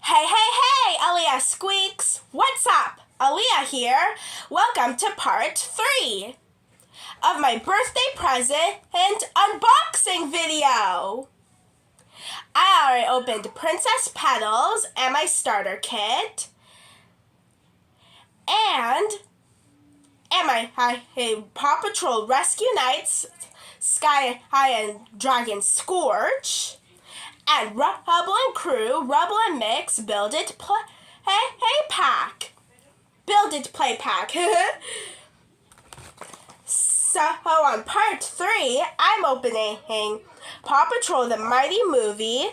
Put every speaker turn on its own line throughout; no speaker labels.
Hey, hey, hey, Aaliyah Squeaks! What's up? Aaliyah here. Welcome to part 3 of my birthday present and unboxing video. I already opened Princess Petals and my starter kit. And my Paw Patrol Rescue Knights, Sky and Dragon Scorch. And Rubble and Crew, Rubble and Mix, Build It Play Pack. Build It Play Pack. So on part 3, I'm opening Paw Patrol the Mighty Movie,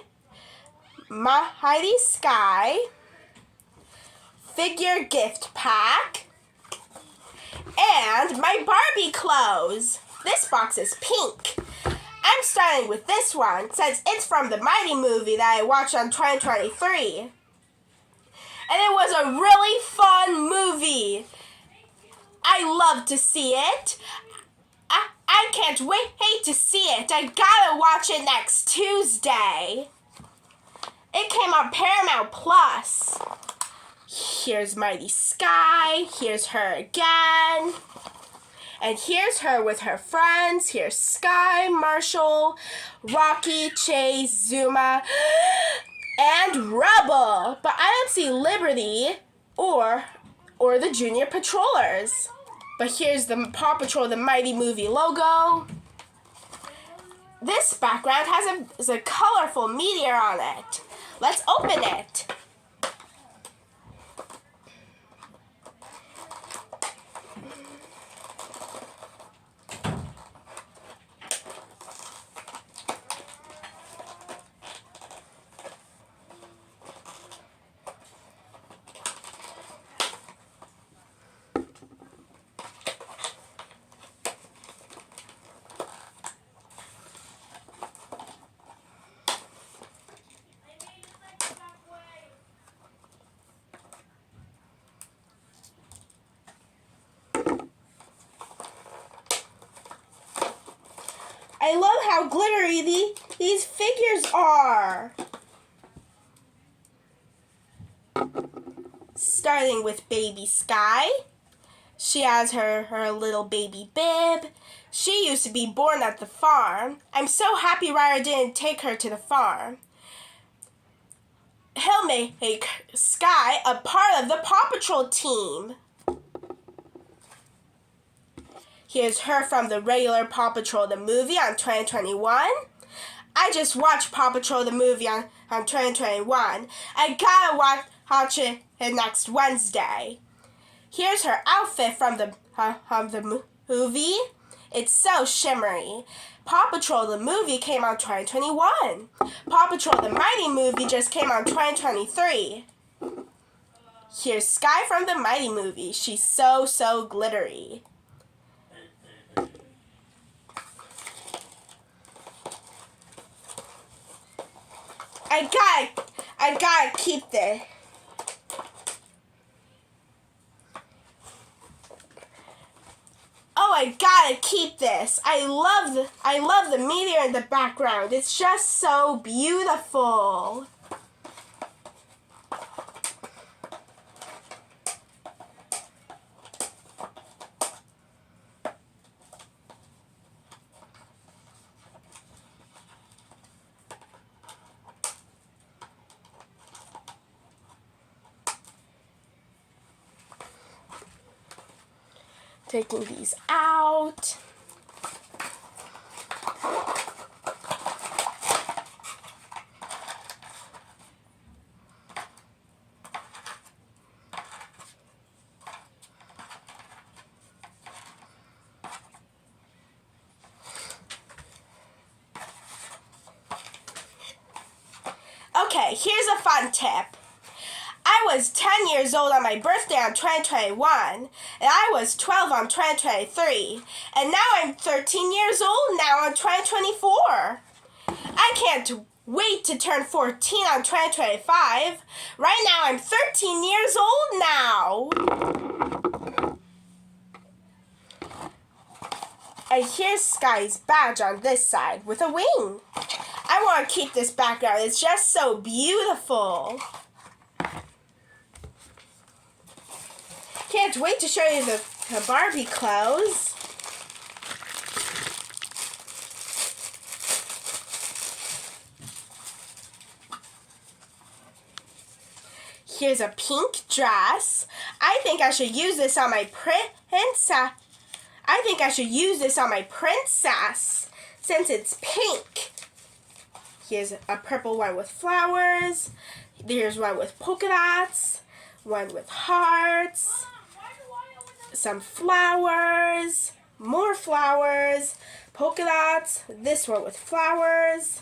Mighty Sky, Figure Gift Pack, and my Barbie clothes. This box is pink. I'm starting with this one since it's from the Mighty Movie that I watched on 2023. And it was a really fun movie. I love to see it. I can't wait to see it. I gotta watch it next Tuesday. It came on Paramount Plus. Here's Mighty Sky. Here's her again. And here's her with her friends. Here's Sky, Marshall, Rocky, Chase, Zuma, and Rubble. But I don't see Liberty or the Junior Patrollers. But here's the Paw Patrol the Mighty Movie logo. This background has a colorful meteor on it. Let's open it. I love how glittery these figures are. Starting with Baby Sky. She has her little baby bib. She used to be born at the farm. I'm so happy Ryder didn't take her to the farm. He'll make Sky a part of the Paw Patrol team. Here's her from the regular Paw Patrol the movie on 2021. I just watched Paw Patrol the movie on 2021. I gotta watch it next Wednesday. Here's her outfit from the movie. It's so shimmery. Paw Patrol the movie came out 2021. Paw Patrol the Mighty Movie just came out 2023. Here's Sky from the Mighty Movie. She's so glittery. I gotta keep this. Oh, I gotta keep this. I love the meteor in the background. It's just so beautiful. Taking these out. Okay, here's a fun tip. I was 10 years old on my birthday on 2021, and I was 12 on 2023, and now I'm 13 years old now on 2024. I can't wait to turn 14 on 2025. Right now I'm 13 years old now. And here's Sky's badge on this side with a wing. I want to keep this background. It's just so beautiful. Can't wait to show you the Barbie clothes. Here's a pink dress. I think I should use this on my princess. I think I should use this on my princess since it's pink. Here's a purple one with flowers. There's one with polka dots. One with hearts. Some flowers. More flowers. Polka dots. This one with flowers.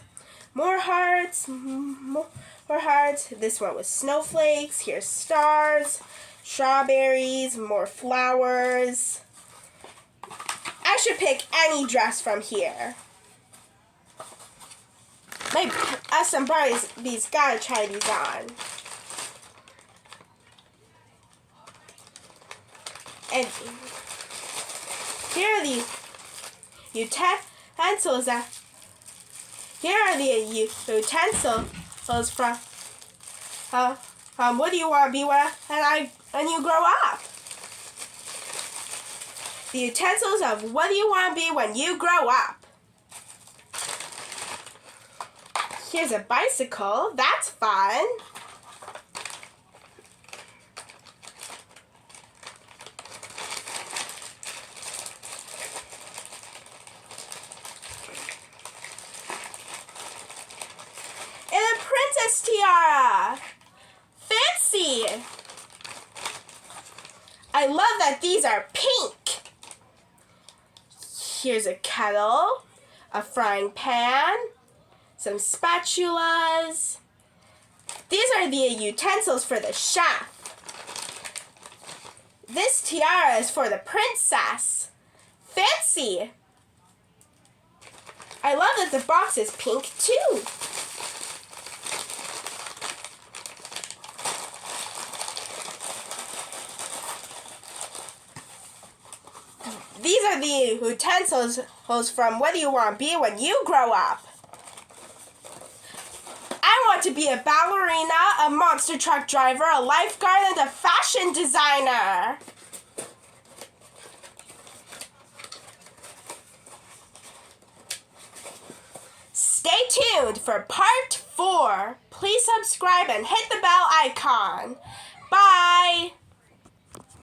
More hearts. More hearts. This one with snowflakes. Here's stars. Strawberries. More flowers. I should pick any dress from here. Maybe us and Barbie's gotta try these on. And here are the utensils that. Here are the utensils from what do you want to be when you grow up? The utensils of what do you want to be when you grow up? Here's a bicycle. That's fun. And a princess tiara. Fancy. I love that these are pink. Here's a kettle, a frying pan, some spatulas. These are the utensils for the chef. This tiara is for the princess. Fancy. I love that the box is pink too. These are the utensils from what do you want to be when you grow up? I want to be a ballerina, a monster truck driver, a lifeguard, and a fashion designer. Stay tuned for part 4. Please subscribe and hit the bell icon. Bye!